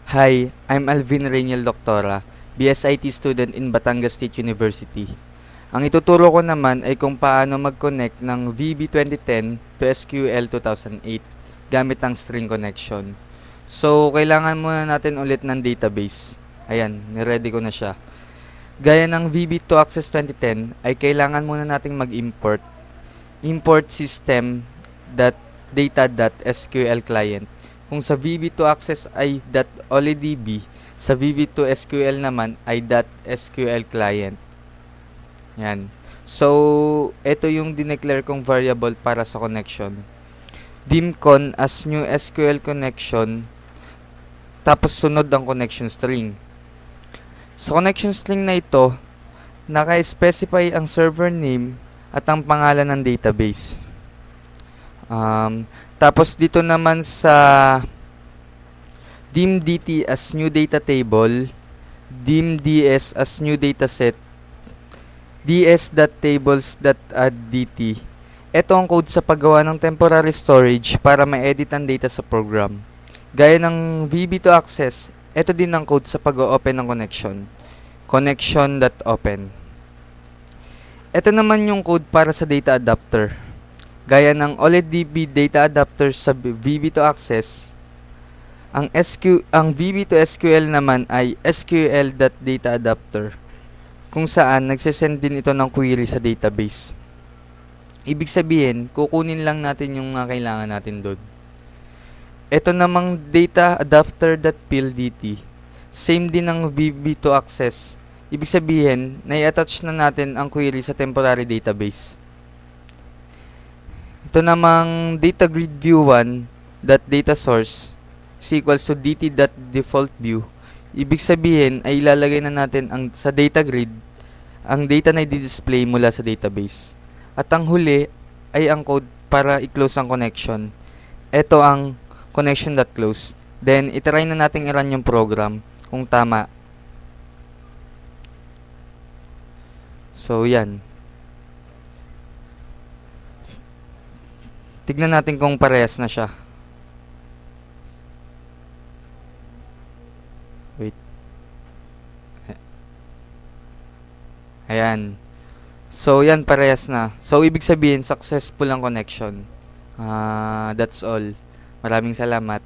Hi, I'm Alvin Reynel Doctora, BSIT student in Batangas State University. Ang ituturo ko naman ay kung paano mag-connect ng VB2010 to SQL 2008 gamit ang string connection. So, kailangan muna natin ulit ng database. Ayan, niready ko na siya. Gaya ng VB2Access 2010 ay kailangan muna nating mag-import. Import system.data.sql client. Kung sa VB2Access ay .olydb, sa VB2SQL naman ay .sql client. Yan. So, ito yung dineclare kong variable para sa connection. dimcon as new SQL connection, tapos sunod ang connection string. Sa connection string na ito, naka-specify ang server name at ang pangalan ng database. Tapos dito naman sa dimdt as new data table, dimds as new dataset, ds.tables.adddt. Ito ang code sa paggawa ng temporary storage para ma-edit ang data sa program. Gaya ng VB2Access, ito din ang code sa pag-open ng connection. Connection.open. Ito naman yung code para sa data adapter. Gaya ng olydb data adapter sa VB2Access, ang VB2SQL naman ay sql.dataadapter, kung saan nagsisend din ito ng query sa database. Ibig sabihin, kukunin lang natin yung mga kailangan natin doon. Ito namang dataadapter.plt, same din ng VB2Access. Ibig sabihin, nai-attach na natin ang query sa temporary database. Ito namang datagridview1.dataSource is equals to dt.defaultView. Ibig sabihin ay ilalagay na natin sa data grid ang data na i-display mula sa database. At ang huli ay ang code para i-close ang connection. Ito ang connection.close. Then, itry na natin i-run yung program kung tama. So, yan. Tignan natin kung parehas na siya. Wait. Ayan. So, yan, parehas na. So, ibig sabihin, successful ang connection. That's all. Maraming salamat.